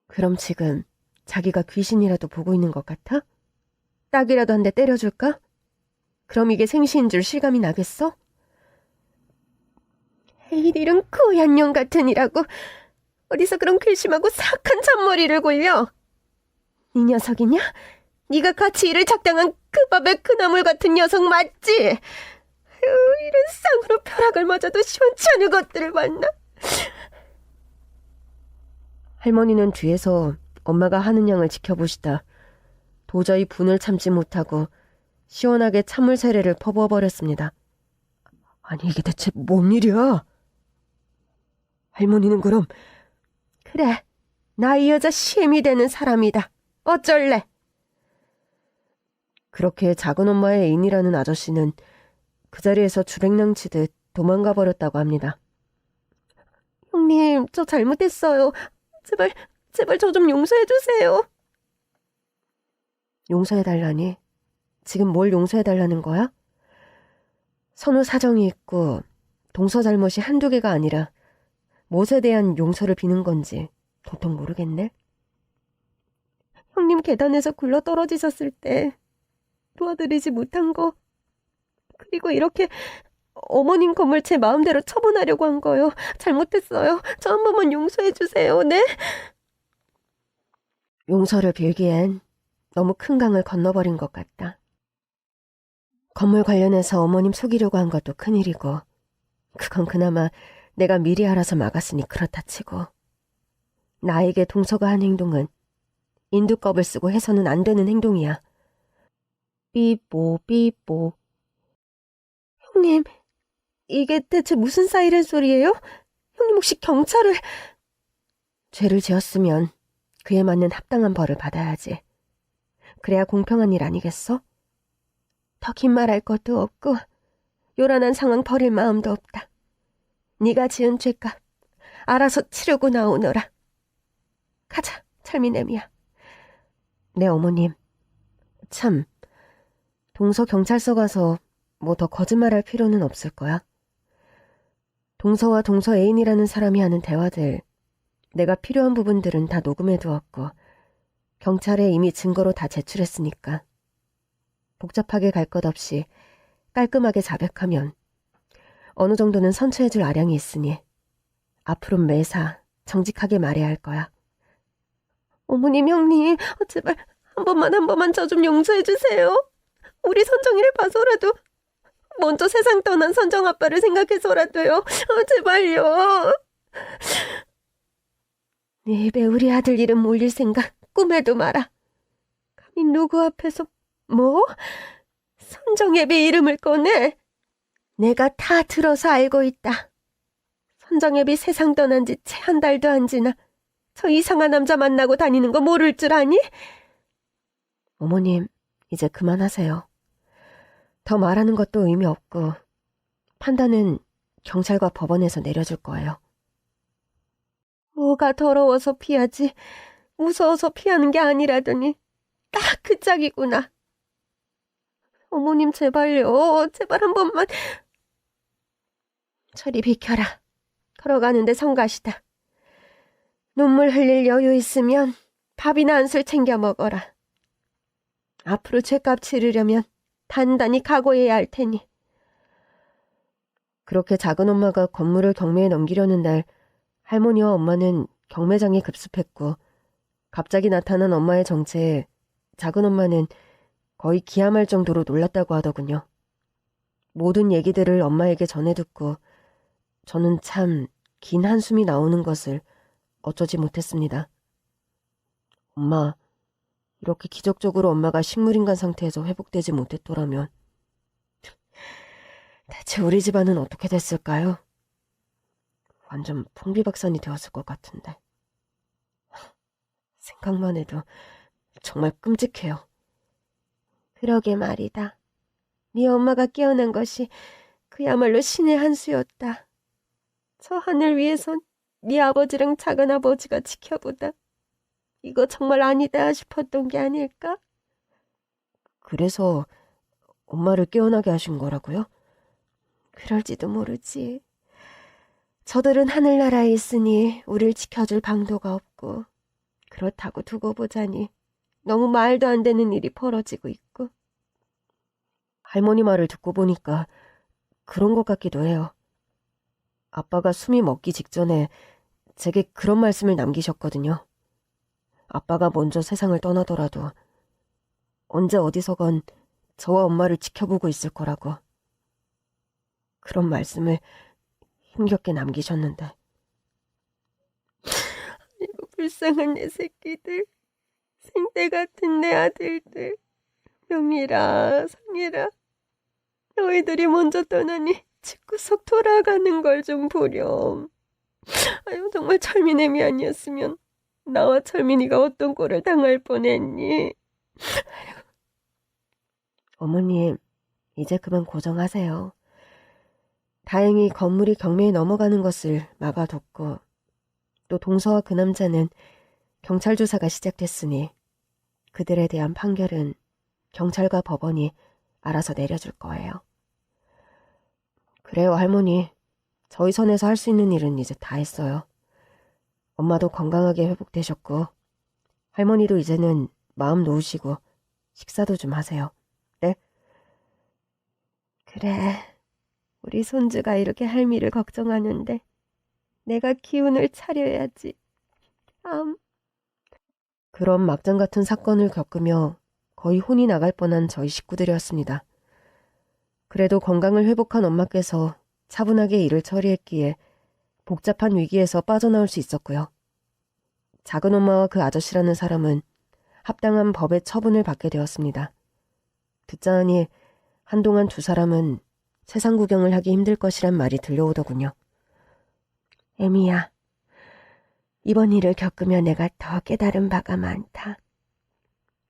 그럼 지금 자기가 귀신이라도 보고 있는 것 같아? 딱이라도 한 대 때려줄까? 그럼 이게 생시인 줄 실감이 나겠어?
에이, 이런 고얀 년 같으니라고. 어디서 그런 괘씸하고 사악한 잔머리를 굴려? 이 녀석이냐? 네가 같이 일을 작당한 그 밥의 그나물 같은 녀석 맞지? 이런 쌍으로 벼락을 맞아도 시원치 않은 것들을 만나.
할머니는 뒤에서 엄마가 하는 양을 지켜보시다 도저히 분을 참지 못하고 시원하게 찬물 세례를 퍼부어버렸습니다. 아니 이게 대체 뭔 일이야? 할머니는 그럼
그래, 나 이 여자 시엠이 되는 사람이다. 어쩔래?
그렇게 작은 엄마의 애인이라는 아저씨는 그 자리에서 주백랑치듯 도망가 버렸다고 합니다.
형님, 저 잘못했어요. 제발 저 좀 용서해주세요.
용서해달라니? 지금 뭘 용서해달라는 거야? 선후 사정이 있고 동서 잘못이 한두 개가 아니라 무엇에 대한 용서를 비는 건지 도통 모르겠네.
형님 계단에서 굴러 떨어지셨을 때 도와드리지 못한 거, 그리고 이렇게 어머님 건물 제 마음대로 처분하려고 한 거요. 잘못했어요. 저 한 번만 용서해주세요. 네?
용서를 빌기엔 너무 큰 강을 건너버린 것 같다. 건물 관련해서 어머님 속이려고 한 것도 큰일이고 그건 그나마 내가 미리 알아서 막았으니 그렇다 치고 나에게 동서가 한 행동은 인두껍을 쓰고 해서는 안 되는 행동이야. 삐뽀 삐뽀.
형님, 이게 대체 무슨 사이렌 소리예요? 형님 혹시 경찰을...
죄를 지었으면 그에 맞는 합당한 벌을 받아야지. 그래야 공평한 일 아니겠어?
더 긴 말할 것도 없고 요란한 상황 버릴 마음도 없다. 네가 지은 죄값 알아서 치르고 나오너라. 가자, 철미애미야.
네 어머님. 참, 동서 경찰서 가서 뭐 더 거짓말할 필요는 없을 거야. 동서와 동서 애인이라는 사람이 하는 대화들, 내가 필요한 부분들은 다 녹음해두었고 경찰에 이미 증거로 다 제출했으니까 복잡하게 갈 것 없이 깔끔하게 자백하면 어느 정도는 선처해줄 아량이 있으니 앞으로 매사 정직하게 말해야 할 거야.
어머님, 형님, 제발 한 번만 저 좀 용서해주세요. 우리 선정이를 봐서라도, 먼저 세상 떠난 선정 아빠를 생각해서라도요. 제발요. 네 입에 우리 아들 이름 올릴 생각 꿈에도 마라. 감히 누구 앞에서 뭐? 선정예비 이름을 꺼내? 내가 다 들어서 알고 있다. 선정예비 세상 떠난 지 채 한 달도 안 지나 저 이상한 남자 만나고 다니는 거 모를 줄 아니?
어머님, 이제 그만하세요. 더 말하는 것도 의미 없고 판단은 경찰과 법원에서 내려줄 거예요.
뭐가 더러워서 피하지 무서워서 피하는 게 아니라더니 딱 그 짝이구나. 어머님 제발요. 제발 한 번만. 저리 비켜라. 걸어가는데 성가시다. 눈물 흘릴 여유 있으면 밥이나 한술 챙겨 먹어라. 앞으로 죄값 치르려면 단단히 각오해야 할 테니.
그렇게 작은 엄마가 건물을 경매에 넘기려는 날 할머니와 엄마는 경매장에 급습했고 갑자기 나타난 엄마의 정체에 작은 엄마는 거의 기함할 정도로 놀랐다고 하더군요. 모든 얘기들을 엄마에게 전해 듣고 저는 참 긴 한숨이 나오는 것을 어쩌지 못했습니다. 엄마, 이렇게 기적적으로 엄마가 식물인간 상태에서 회복되지 못했더라면 대체 우리 집안은 어떻게 됐을까요? 완전 풍비박산이 되었을 것 같은데. 생각만 해도 정말 끔찍해요.
그러게 말이다. 네 엄마가 깨어난 것이 그야말로 신의 한 수였다. 저 하늘 위에선 네 아버지랑 작은 아버지가 지켜보다 이거 정말 아니다 싶었던 게 아닐까?
그래서 엄마를 깨어나게 하신 거라고요?
그럴지도 모르지. 저들은 하늘나라에 있으니 우릴 지켜줄 방도가 없고 그렇다고 두고 보자니 너무 말도 안 되는 일이 벌어지고 있고.
할머니 말을 듣고 보니까 그런 것 같기도 해요. 아빠가 숨이 멎기 직전에 제게 그런 말씀을 남기셨거든요. 아빠가 먼저 세상을 떠나더라도 언제 어디서건 저와 엄마를 지켜보고 있을 거라고. 그런 말씀을 힘겹게 남기셨는데.
아이고, 불쌍한 내 새끼들. 생떼 같은 내 아들들. 명이라 상이라. 너희들이 먼저 떠나니 집구석 돌아가는 걸 좀 보렴. 아유, 정말 철민애미 아니었으면 나와 철민이가 어떤 꼴을 당할 뻔했니.
어머님, 이제 그만 고정하세요. 다행히 건물이 경매에 넘어가는 것을 막아뒀고 또 동서와 그 남자는 경찰 조사가 시작됐으니 그들에 대한 판결은 경찰과 법원이 알아서 내려줄 거예요. 그래요, 할머니. 저희 선에서 할 수 있는 일은 이제 다 했어요. 엄마도 건강하게 회복되셨고 할머니도 이제는 마음 놓으시고 식사도 좀 하세요. 네?
그래, 우리 손주가 이렇게 할미를 걱정하는데 내가 기운을 차려야지.
그런 막장 같은 사건을 겪으며 거의 혼이 나갈 뻔한 저희 식구들이었습니다. 그래도 건강을 회복한 엄마께서 차분하게 일을 처리했기에 복잡한 위기에서 빠져나올 수 있었고요. 작은 엄마와 그 아저씨라는 사람은 합당한 법의 처분을 받게 되었습니다. 듣자하니 한동안 두 사람은 세상 구경을 하기 힘들 것이란 말이 들려오더군요.
애미야, 이번 일을 겪으며 내가 더 깨달은 바가 많다.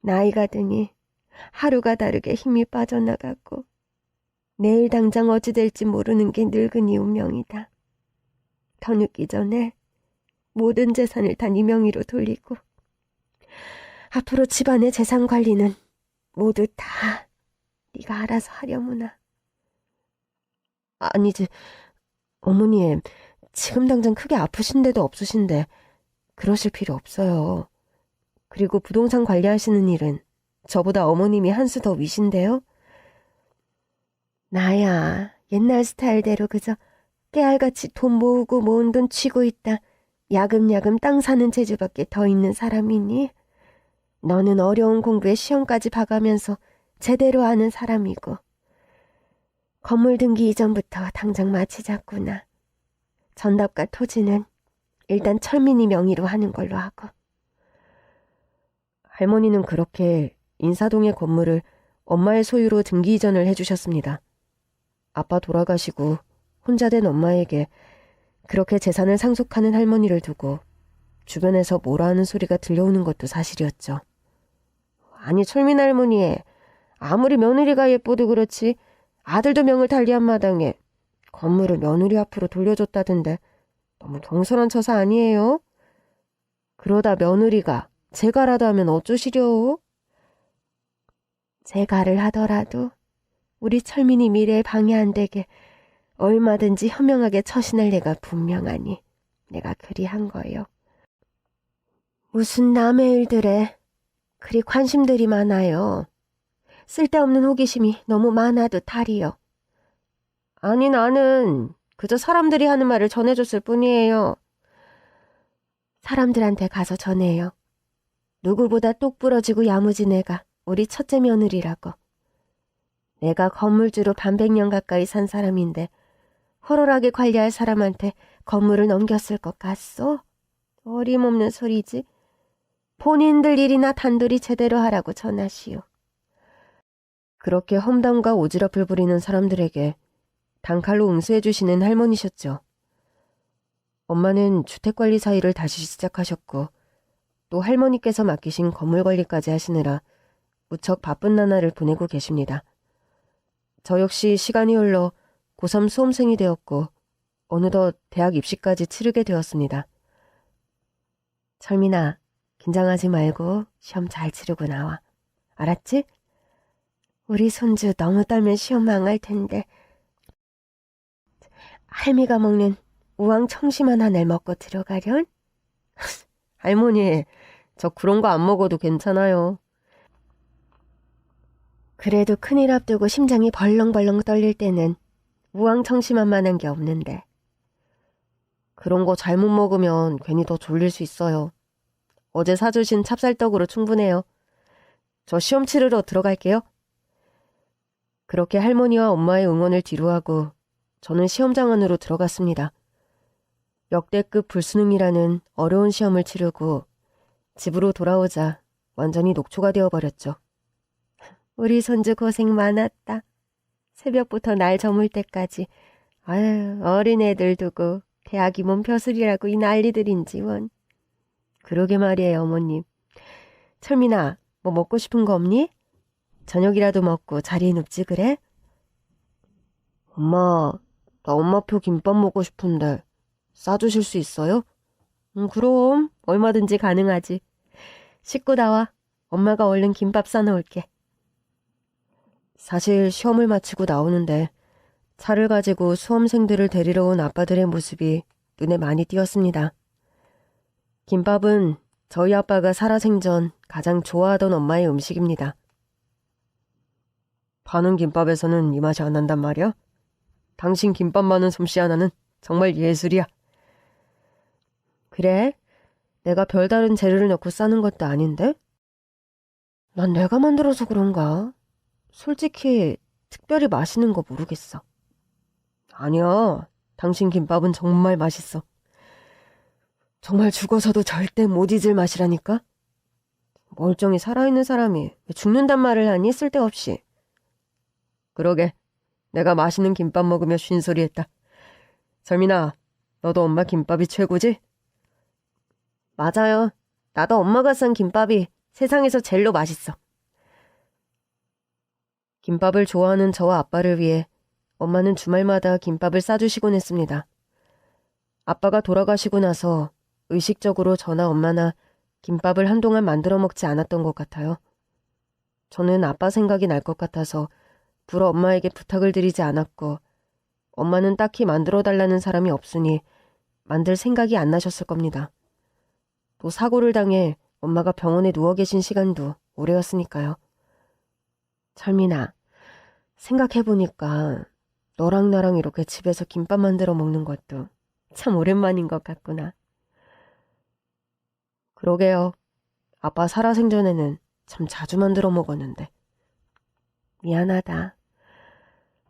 나이가 드니 하루가 다르게 힘이 빠져나가고 내일 당장 어찌 될지 모르는 게 늙은이 운명이다. 더 늦기 전에 모든 재산을 다 네 명의로 돌리고 앞으로 집안의 재산 관리는 모두 다 네가 알아서 하려무나.
아니지, 어머니, 지금 당장 크게 아프신 데도 없으신데 그러실 필요 없어요. 그리고 부동산 관리하시는 일은 저보다 어머님이 한 수 더 위신데요.
나야 옛날 스타일대로 그저 깨알같이 돈 모으고 모은 돈 쥐고 있다 야금야금 땅 사는 재주밖에 더 있는 사람이니? 너는 어려운 공부에 시험까지 봐가면서 제대로 아는 사람이고 건물 등기 이전부터 당장 마치자꾸나. 전답과 토지는 일단 철민이 명의로 하는 걸로 하고.
할머니는 그렇게 인사동의 건물을 엄마의 소유로 등기 이전을 해주셨습니다. 아빠 돌아가시고 혼자 된 엄마에게 그렇게 재산을 상속하는 할머니를 두고 주변에서 뭐라 하는 소리가 들려오는 것도 사실이었죠. 아니, 철민 할머니, 아무리 며느리가 예뻐도 그렇지 아들도 명을 달리한 마당에 건물을 며느리 앞으로 돌려줬다던데 너무 경솔한 처사 아니에요? 그러다 며느리가 재가라도 하면 어쩌시려?
재가를 하더라도 우리 철민이 미래에 방해 안 되게 얼마든지 현명하게 처신할 내가 분명하니 내가 그리 한 거요. 무슨 남의 일들에 그리 관심들이 많아요. 쓸데없는 호기심이 너무 많아도 탈이요.
아니, 나는 그저 사람들이 하는 말을 전해줬을 뿐이에요.
사람들한테 가서 전해요. 누구보다 똑부러지고 야무진 애가 우리 첫째 며느리라고. 내가 건물주로 반백년 가까이 산 사람인데 허롤하게 관리할 사람한테 건물을 넘겼을 것 같소? 어림없는 소리지. 본인들 일이나 단둘이 제대로 하라고 전하시오.
그렇게 험담과 오지랖을 부리는 사람들에게 단칼로 응수해주시는 할머니셨죠. 엄마는 주택관리사 일을 다시 시작하셨고 또 할머니께서 맡기신 건물관리까지 하시느라 무척 바쁜 나날을 보내고 계십니다. 저 역시 시간이 흘러 고3 수험생이 되었고 어느덧 대학 입시까지 치르게 되었습니다. 철민아, 긴장하지 말고 시험 잘 치르고 나와. 알았지?
우리 손주 너무 떨면 시험 망할 텐데. 할미가 먹는 우왕 청심환 하나를 먹고 들어가련?
할머니, 저 그런 거 안 먹어도 괜찮아요.
그래도 큰일 앞두고 심장이 벌렁벌렁 떨릴 때는 우왕청심환만한 게 없는데.
그런 거 잘못 먹으면 괜히 더 졸릴 수 있어요. 어제 사주신 찹쌀떡으로 충분해요. 저 시험 치르러 들어갈게요. 그렇게 할머니와 엄마의 응원을 뒤로하고 저는 시험장 안으로 들어갔습니다. 역대급 불수능이라는 어려운 시험을 치르고 집으로 돌아오자 완전히 녹초가 되어버렸죠.
우리 손주 고생 많았다. 새벽부터 날 저물 때까지 아유 어린애들 두고 대학이 뭔 벼슬이라고 이 난리들인지 원.
그러게 말이에요, 어머님. 철민아, 뭐 먹고 싶은 거 없니? 저녁이라도 먹고 자리에 눕지 그래? 엄마, 나 엄마표 김밥 먹고 싶은데 싸주실 수 있어요? 그럼 얼마든지 가능하지. 씻고 나와. 엄마가 얼른 김밥 싸놓을게. 사실 시험을 마치고 나오는데 차를 가지고 수험생들을 데리러 온 아빠들의 모습이 눈에 많이 띄었습니다. 김밥은 저희 아빠가 살아생전 가장 좋아하던 엄마의 음식입니다. 파는 김밥에서는 이 맛이 안 난단 말이야? 당신 김밥 많은 솜씨 하나는 정말 예술이야. 그래? 내가 별다른 재료를 넣고 싸는 것도 아닌데? 난 내가 만들어서 그런가? 솔직히 특별히 맛있는 거 모르겠어. 아니야, 당신 김밥은 정말 맛있어. 정말 죽어서도 절대 못 잊을 맛이라니까? 멀쩡히 살아있는 사람이 왜 죽는단 말을 하니 쓸데없이. 그러게, 내가 맛있는 김밥 먹으며 쉰소리 했다. 설민아, 너도 엄마 김밥이 최고지? 맞아요. 나도 엄마가 싼 김밥이 세상에서 제일로 맛있어. 김밥을 좋아하는 저와 아빠를 위해 엄마는 주말마다 김밥을 싸주시곤 했습니다. 아빠가 돌아가시고 나서 의식적으로 저나 엄마나 김밥을 한동안 만들어 먹지 않았던 것 같아요. 저는 아빠 생각이 날 것 같아서 불어 엄마에게 부탁을 드리지 않았고 엄마는 딱히 만들어 달라는 사람이 없으니 만들 생각이 안 나셨을 겁니다. 또 사고를 당해 엄마가 병원에 누워 계신 시간도 오래였으니까요. 철민아, 생각해보니까 너랑 나랑 이렇게 집에서 김밥 만들어 먹는 것도 참 오랜만인 것 같구나. 그러게요. 아빠 살아생전에는 참 자주 만들어 먹었는데.
미안하다.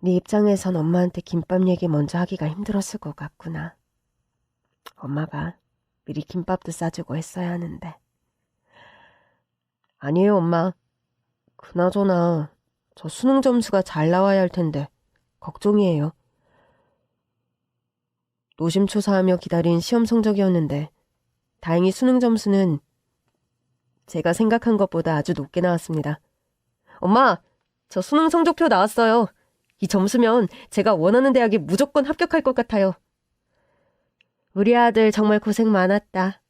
네 입장에선 엄마한테 김밥 얘기 먼저 하기가 힘들었을 것 같구나. 엄마가 미리 김밥도 싸주고 했어야 하는데.
아니에요, 엄마. 그나저나 저 수능 점수가 잘 나와야 할 텐데 걱정이에요. 노심초사하며 기다린 시험 성적이었는데 다행히 수능 점수는 제가 생각한 것보다 아주 높게 나왔습니다. 엄마, 저 수능 성적표 나왔어요. 이 점수면 제가 원하는 대학에 무조건 합격할 것 같아요.
우리 아들 정말 고생 많았다.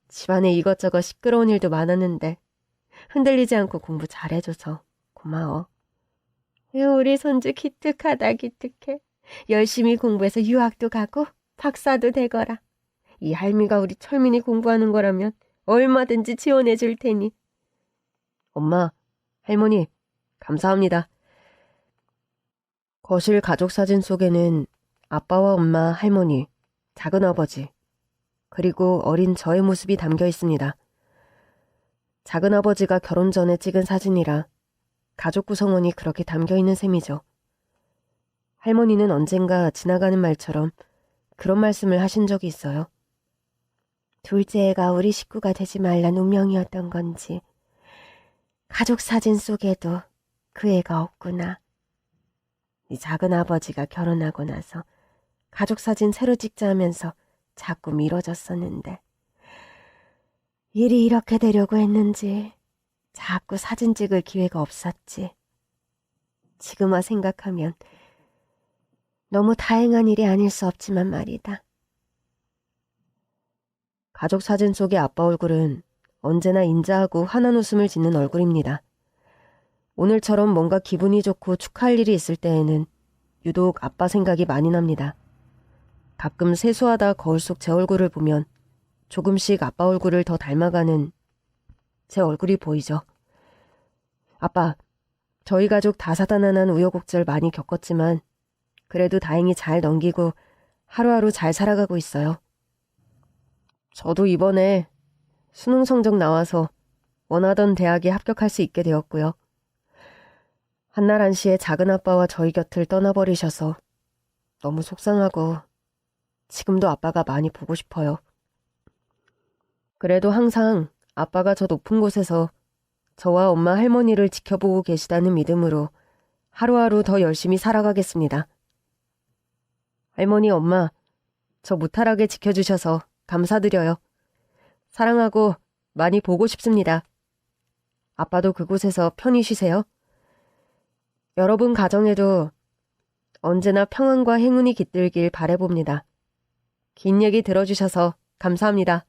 집안에 이것저것 시끄러운 일도 많았는데 흔들리지 않고 공부 잘해줘서 고마워. 우리 손주 기특하다 기특해. 열심히 공부해서 유학도 가고 박사도 되거라. 이 할미가 우리 철민이 공부하는 거라면 얼마든지 지원해 줄 테니.
엄마, 할머니, 감사합니다. 거실 가족사진 속에는 아빠와 엄마, 할머니, 작은아버지, 그리고 어린 저의 모습이 담겨 있습니다. 작은아버지가 결혼 전에 찍은 사진이라 가족 구성원이 그렇게 담겨 있는 셈이죠. 할머니는 언젠가 지나가는 말처럼 그런 말씀을 하신 적이 있어요.
둘째 애가 우리 식구가 되지 말란 운명이었던 건지 가족 사진 속에도 그 애가 없구나. 네 작은아버지가 결혼하고 나서 가족 사진 새로 찍자 하면서 자꾸 미뤄졌었는데 일이 이렇게 되려고 했는지 자꾸 사진 찍을 기회가 없었지. 지금 와 생각하면 너무 다행한 일이 아닐 수 없지만 말이다.
가족 사진 속의 아빠 얼굴은 언제나 인자하고 환한 웃음을 짓는 얼굴입니다. 오늘처럼 뭔가 기분이 좋고 축하할 일이 있을 때에는 유독 아빠 생각이 많이 납니다. 가끔 세수하다 거울 속 제 얼굴을 보면 조금씩 아빠 얼굴을 더 닮아가는 제 얼굴이 보이죠. 아빠, 저희 가족 다사다난한 우여곡절 많이 겪었지만 그래도 다행히 잘 넘기고 하루하루 잘 살아가고 있어요. 저도 이번에 수능 성적 나와서 원하던 대학에 합격할 수 있게 되었고요. 한날 한시에 작은 아빠와 저희 곁을 떠나버리셔서 너무 속상하고 지금도 아빠가 많이 보고 싶어요. 그래도 항상 아빠가 저 높은 곳에서 저와 엄마 할머니를 지켜보고 계시다는 믿음으로 하루하루 더 열심히 살아가겠습니다. 할머니, 엄마, 저 무탈하게 지켜주셔서 감사드려요. 사랑하고 많이 보고 싶습니다. 아빠도 그곳에서 편히 쉬세요. 여러분 가정에도 언제나 평안과 행운이 깃들길 바라봅니다. 긴 얘기 들어주셔서 감사합니다.